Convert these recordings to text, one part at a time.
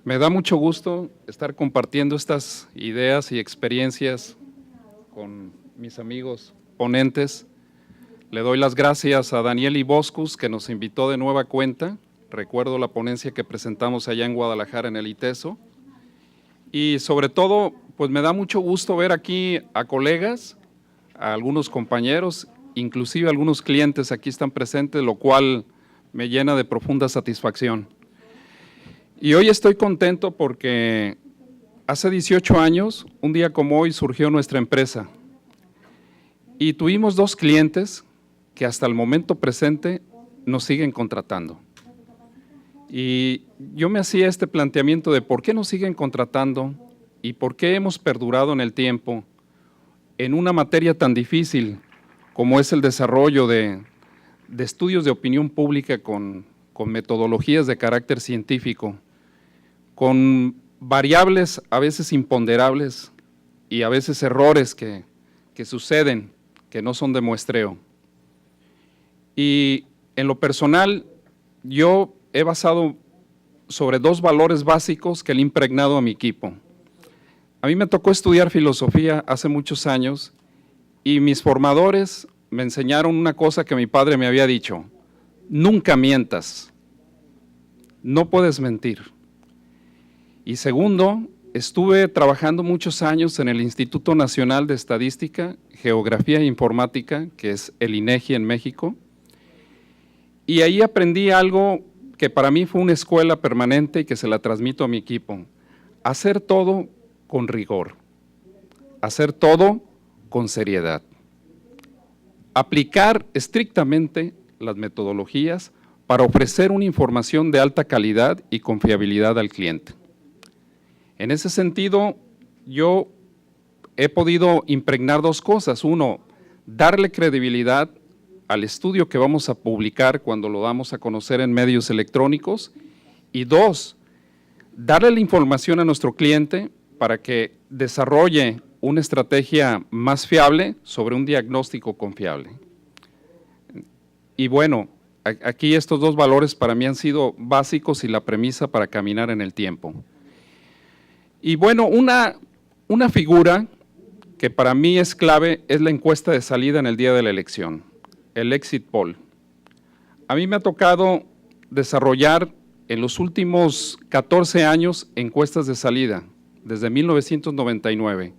Me da mucho gusto estar compartiendo estas ideas y experiencias con mis amigos ponentes. Le doy las gracias a Daniel Iboscus, que nos invitó de nueva cuenta. Recuerdo la ponencia que presentamos allá en Guadalajara en el ITESO. Y sobre todo, pues me da mucho gusto ver aquí a colegas, a algunos compañeros, inclusive algunos clientes aquí están presentes, lo cual me llena de profunda satisfacción. Y hoy estoy contento porque hace 18 años, un día como hoy, surgió nuestra empresa. Y tuvimos 2 clientes que hasta el momento presente nos siguen contratando. Y yo me hacía este planteamiento de por qué nos siguen contratando y por qué hemos perdurado en el tiempo en una materia tan difícil como es el desarrollo de estudios de opinión pública con metodologías de carácter científico, con variables a veces imponderables y a veces errores que suceden, que no son de muestreo. Y en lo personal, yo he basado sobre 2 valores básicos que le he impregnado a mi equipo. A mí me tocó estudiar filosofía hace muchos años y mis formadores me enseñaron una cosa que mi padre me había dicho: nunca mientas, no puedes mentir. Y segundo, estuve trabajando muchos años en el Instituto Nacional de Estadística, Geografía e Informática, que es el INEGI en México, y ahí aprendí algo que para mí fue una escuela permanente y que se la transmito a mi equipo: hacer todo con rigor, hacer todo con seriedad, aplicar estrictamente las metodologías para ofrecer una información de alta calidad y confiabilidad al cliente. En ese sentido, yo he podido impregnar 2 cosas. Uno, darle credibilidad al estudio que vamos a publicar cuando lo damos a conocer en medios electrónicos. Y 2, darle la información a nuestro cliente para que desarrolle una estrategia más fiable sobre un diagnóstico confiable. Y bueno, aquí estos 2 valores para mí han sido básicos y la premisa para caminar en el tiempo. Y bueno, una figura que para mí es clave es la encuesta de salida en el día de la elección, el exit poll. A mí me ha tocado desarrollar en los últimos 14 años encuestas de salida, desde 1999.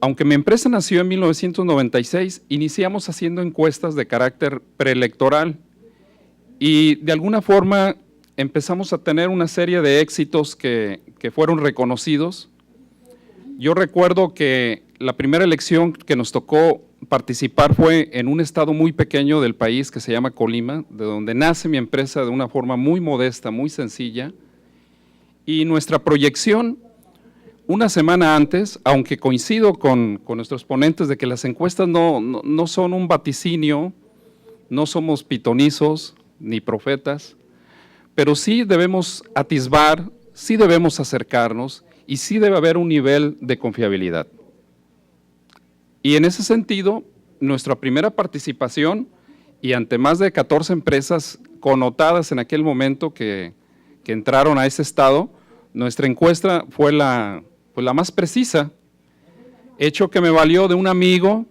Aunque mi empresa nació en 1996, iniciamos haciendo encuestas de carácter preelectoral y de alguna forma empezamos a tener una serie de éxitos que fueron reconocidos. Yo recuerdo que la primera elección que nos tocó participar fue en un estado muy pequeño del país que se llama Colima, de donde nace mi empresa de una forma muy modesta, muy sencilla, y nuestra proyección una semana antes, aunque coincido con nuestros ponentes de que las encuestas no son un vaticinio, no somos pitonizos ni profetas, pero sí debemos atisbar, sí debemos acercarnos y sí debe haber un nivel de confiabilidad. Y en ese sentido, nuestra primera participación, y ante más de 14 empresas connotadas en aquel momento que entraron a ese estado, nuestra encuesta fue la más precisa, hecho que me valió de un amigo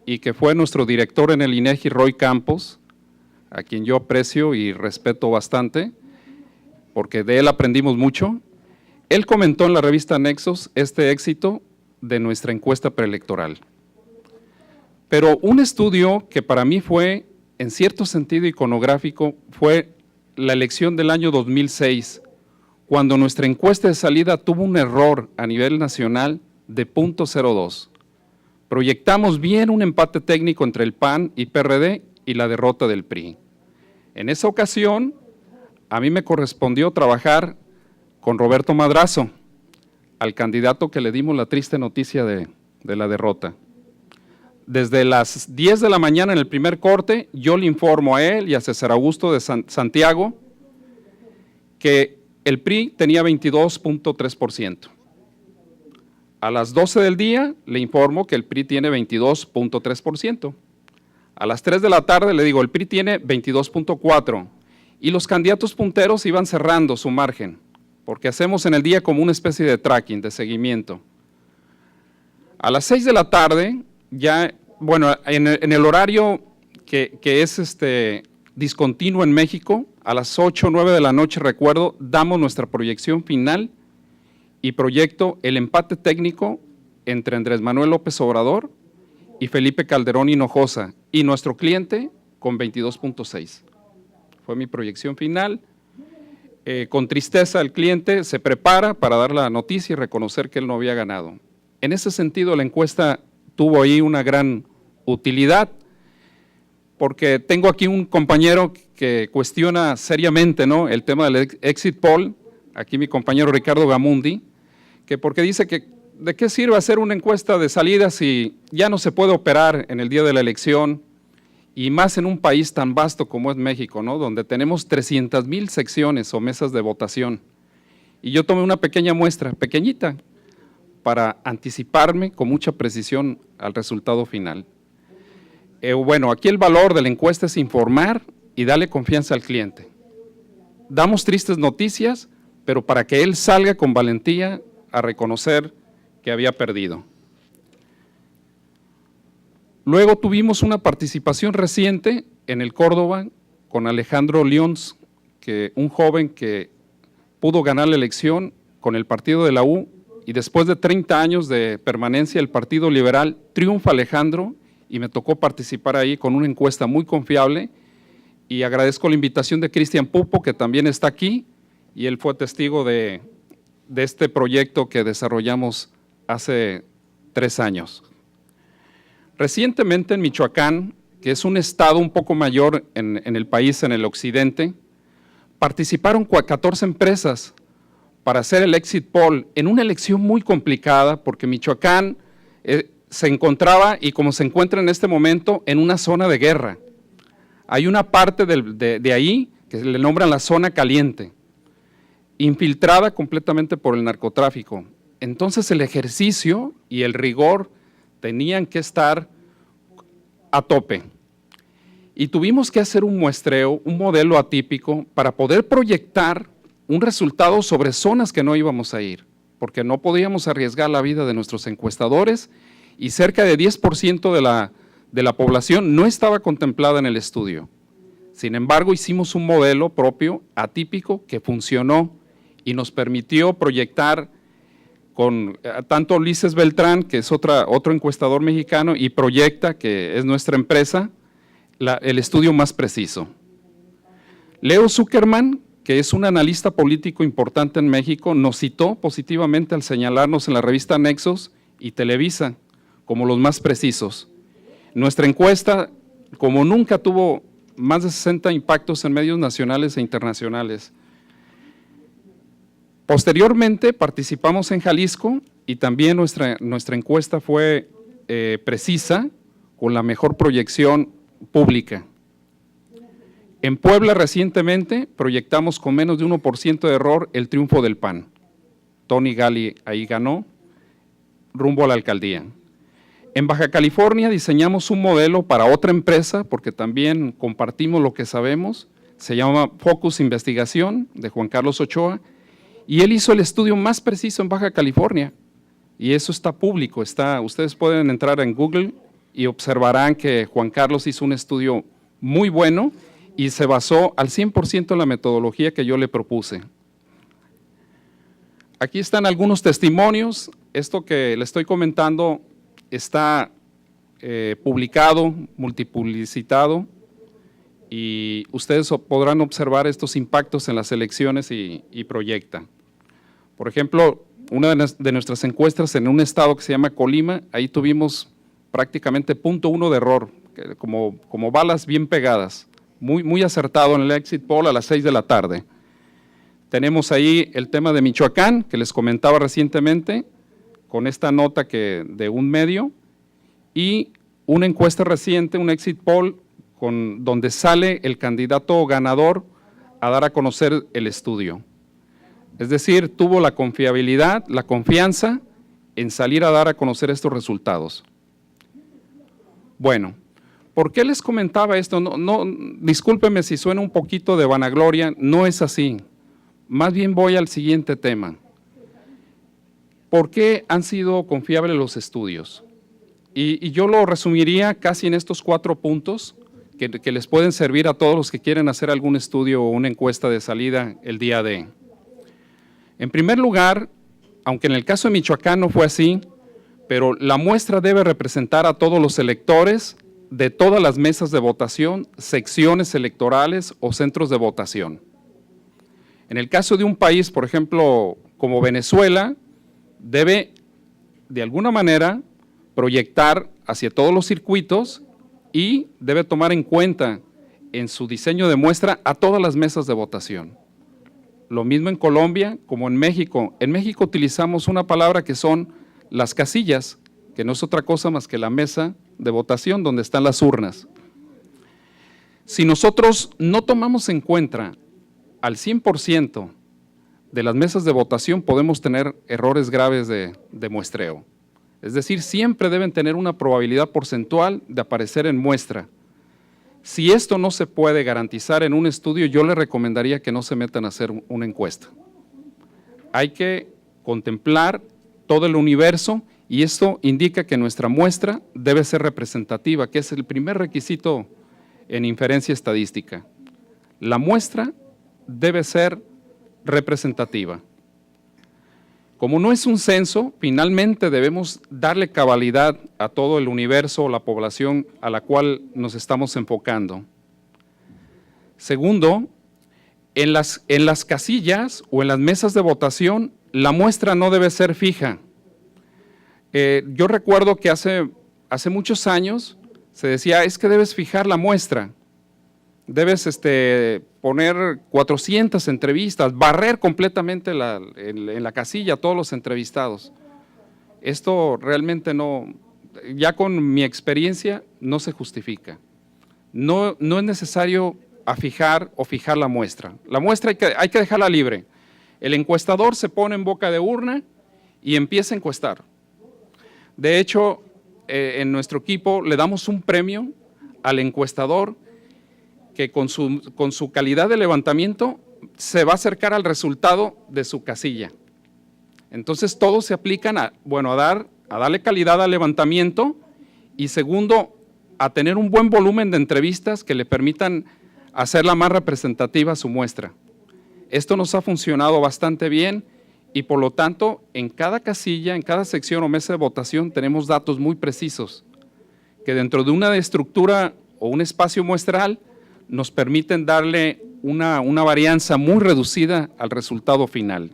y que fue nuestro director en el INEGI, Roy Campos, a quien yo aprecio y respeto bastante, porque de él aprendimos mucho. Él comentó en la revista Nexos este éxito de nuestra encuesta preelectoral. Pero un estudio que para mí fue, en cierto sentido iconográfico, fue la elección del año 2006, cuando nuestra encuesta de salida tuvo un error a nivel nacional de 0.02. Proyectamos bien un empate técnico entre el PAN y PRD y la derrota del PRI. En esa ocasión, a mí me correspondió trabajar con Roberto Madrazo, al candidato que le dimos la triste noticia de la derrota. Desde las 10 de la mañana en el primer corte, yo le informo a él y a César Augusto de Santiago que el PRI tenía 22.3%. A las 12 del día le informo que el PRI tiene 22.3%. A las 3 de la tarde le digo, el PRI tiene 22.4 y los candidatos punteros iban cerrando su margen, porque hacemos en el día como una especie de tracking, de seguimiento. A las 6 de la tarde, ya, bueno, en el horario que es discontinuo en México, a las 8 o 9 de la noche, recuerdo, damos nuestra proyección final y proyecto el empate técnico entre Andrés Manuel López Obrador y Felipe Calderón Hinojosa, y nuestro cliente con 22.6. Fue mi proyección final. Con tristeza el cliente se prepara para dar la noticia y reconocer que él no había ganado. En ese sentido, la encuesta tuvo ahí una gran utilidad, porque tengo aquí un compañero que cuestiona seriamente, ¿no?, el tema del exit poll, aquí mi compañero Ricardo Gamundi, que porque dice que ¿de qué sirve hacer una encuesta de salida si ya no se puede operar en el día de la elección? Y más en un país tan vasto como es México, ¿no?, donde tenemos 300,000 secciones o mesas de votación. Y yo tomé una pequeña muestra, pequeñita, para anticiparme con mucha precisión al resultado final. Bueno, aquí el valor de la encuesta es informar y darle confianza al cliente. Damos tristes noticias, pero para que él salga con valentía a reconocer que había perdido. Luego tuvimos una participación reciente en el Córdoba con Alejandro Lyons, un joven que pudo ganar la elección con el partido de la U, y después de 30 años de permanencia del Partido Liberal, triunfa Alejandro, y me tocó participar ahí con una encuesta muy confiable, y agradezco la invitación de Cristian Pupo, que también está aquí, y él fue testigo de este proyecto que desarrollamos hace 3 años. Recientemente en Michoacán, que es un estado un poco mayor en el país, en el occidente, participaron 14 empresas para hacer el exit poll en una elección muy complicada, porque Michoacán se encontraba, y como se encuentra en este momento, en una zona de guerra. Hay una parte de ahí que le nombran la zona caliente, infiltrada completamente por el narcotráfico. Entonces el ejercicio y el rigor tenían que estar a tope. Y tuvimos que hacer un muestreo, un modelo atípico, para poder proyectar un resultado sobre zonas que no íbamos a ir, porque no podíamos arriesgar la vida de nuestros encuestadores, y cerca de 10% de la población no estaba contemplada en el estudio. Sin embargo, hicimos un modelo propio, atípico, que funcionó y nos permitió proyectar con tanto Ulises Beltrán, que es otro encuestador mexicano, y Proyecta, que es nuestra empresa, el estudio más preciso. Leo Zuckerman, que es un analista político importante en México, nos citó positivamente al señalarnos en la revista Nexos y Televisa como los más precisos. Nuestra encuesta, como nunca, tuvo más de 60 impactos en medios nacionales e internacionales. Posteriormente participamos en Jalisco, y también nuestra encuesta fue precisa, con la mejor proyección pública. En Puebla recientemente proyectamos con menos de 1% de error el triunfo del PAN. Tony Gali ahí ganó, rumbo a la alcaldía. En Baja California diseñamos un modelo para otra empresa, porque también compartimos lo que sabemos, se llama Focus Investigación, de Juan Carlos Ochoa, y él hizo el estudio más preciso en Baja California, y eso está público, ustedes pueden entrar en Google y observarán que Juan Carlos hizo un estudio muy bueno y se basó al 100% en la metodología que yo le propuse. Aquí están algunos testimonios. Esto que le estoy comentando está publicado, multipublicitado, y ustedes podrán observar estos impactos en las elecciones y Proyecta. Por ejemplo, una de nuestras encuestas en un estado que se llama Colima, ahí tuvimos prácticamente 0.1 de error, como balas bien pegadas, muy acertado en el exit poll a las 6 de la tarde. Tenemos ahí el tema de Michoacán, que les comentaba recientemente, con esta nota de un medio, y una encuesta reciente, un exit poll, donde sale el candidato ganador a dar a conocer el estudio. Es decir, tuvo la confiabilidad, la confianza en salir a dar a conocer estos resultados. Bueno, ¿Por qué les comentaba esto? Discúlpeme si suena un poquito de vanagloria, no es así. Más bien voy al siguiente tema. ¿Por qué han sido confiables los estudios? Y yo lo resumiría casi en estos 4 puntos que les pueden servir a todos los que quieren hacer algún estudio o una encuesta de salida el día de. En primer lugar, aunque en el caso de Michoacán no fue así, pero la muestra debe representar a todos los electores de todas las mesas de votación, secciones electorales o centros de votación. En el caso de un país, por ejemplo, como Venezuela, debe de alguna manera proyectar hacia todos los circuitos y debe tomar en cuenta en su diseño de muestra a todas las mesas de votación. Lo mismo en Colombia como en México. En México utilizamos una palabra que son las casillas, que no es otra cosa más que la mesa de votación donde están las urnas. Si nosotros no tomamos en cuenta al 100% de las mesas de votación, podemos tener errores graves de muestreo. Es decir, siempre deben tener una probabilidad porcentual de aparecer en muestra. Si esto no se puede garantizar en un estudio, yo les recomendaría que no se metan a hacer una encuesta. Hay que contemplar todo el universo y esto indica que nuestra muestra debe ser representativa, que es el primer requisito en inferencia estadística. La muestra debe ser representativa. Como no es un censo, finalmente debemos darle cabalidad a todo el universo o la población a la cual nos estamos enfocando. Segundo, en las casillas o en las mesas de votación, la muestra no debe ser fija. Yo recuerdo que hace muchos años se decía, es que debes fijar la muestra, debes poner 400 entrevistas, barrer completamente en la casilla a todos los entrevistados. Esto realmente no, ya con mi experiencia, no se justifica. No es necesario fijar la muestra. La muestra hay que dejarla libre. El encuestador se pone en boca de urna y empieza a encuestar. De hecho, en nuestro equipo le damos un premio al encuestador que con su calidad de levantamiento se va a acercar al resultado de su casilla. Entonces todos se aplican a darle calidad al levantamiento y segundo, a tener un buen volumen de entrevistas que le permitan hacerla más representativa a su muestra. Esto nos ha funcionado bastante bien y por lo tanto en cada casilla, en cada sección o mesa de votación tenemos datos muy precisos que dentro de una estructura o un espacio muestral nos permiten darle una varianza muy reducida al resultado final.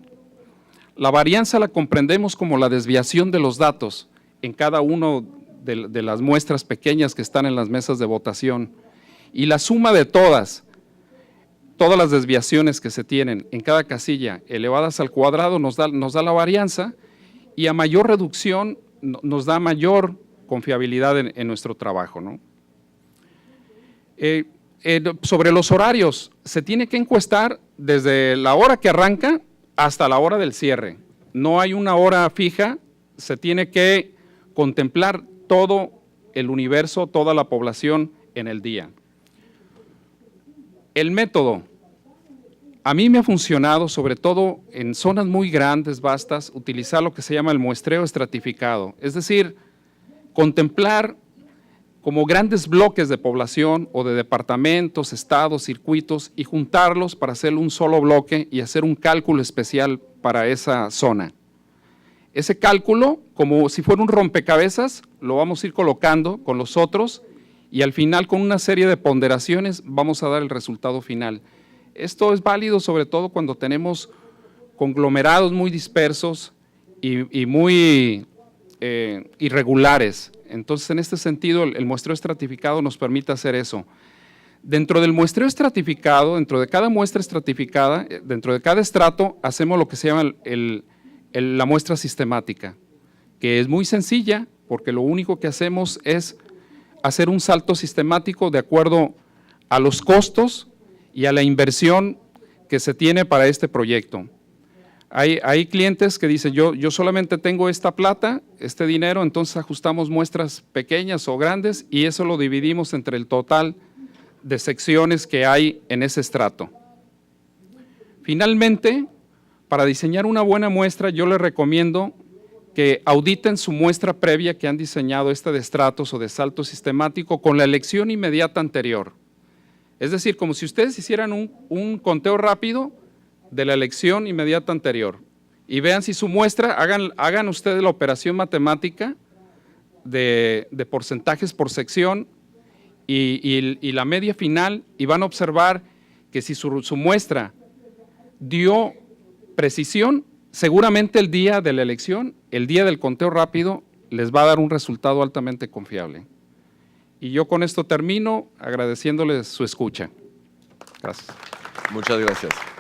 La varianza la comprendemos como la desviación de los datos en cada uno de las muestras pequeñas que están en las mesas de votación y la suma de todas las desviaciones que se tienen en cada casilla elevadas al cuadrado nos da la varianza y a mayor reducción nos da mayor confiabilidad en nuestro trabajo, ¿no? Sobre los horarios, se tiene que encuestar desde la hora que arranca hasta la hora del cierre. No hay una hora fija, se tiene que contemplar todo el universo, toda la población en el día. El método, a mí me ha funcionado, sobre todo en zonas muy grandes, vastas, utilizar lo que se llama el muestreo estratificado, es decir, contemplar como grandes bloques de población o de departamentos, estados, circuitos y juntarlos para hacer un solo bloque y hacer un cálculo especial para esa zona. Ese cálculo, como si fuera un rompecabezas, lo vamos a ir colocando con los otros y al final con una serie de ponderaciones vamos a dar el resultado final. Esto es válido sobre todo cuando tenemos conglomerados muy dispersos y muy irregulares. Entonces, en este sentido, el muestreo estratificado nos permite hacer eso. Dentro del muestreo estratificado, dentro de cada muestra estratificada, dentro de cada estrato, hacemos lo que se llama la muestra sistemática, que es muy sencilla, porque lo único que hacemos es hacer un salto sistemático de acuerdo a los costos y a la inversión que se tiene para este proyecto. Hay clientes que dicen, yo solamente tengo esta plata, este dinero, entonces ajustamos muestras pequeñas o grandes y eso lo dividimos entre el total de secciones que hay en ese estrato. Finalmente, para diseñar una buena muestra, yo les recomiendo que auditen su muestra previa que han diseñado, de estratos o de salto sistemático, con la elección inmediata anterior. Es decir, como si ustedes hicieran un conteo rápido de la elección inmediata anterior y vean si su muestra, hagan ustedes la operación matemática de porcentajes por sección y la media final, y van a observar que si su muestra dio precisión, seguramente el día de la elección, el día del conteo rápido, les va a dar un resultado altamente confiable. Y yo con esto termino agradeciéndoles su escucha. Gracias. Muchas gracias.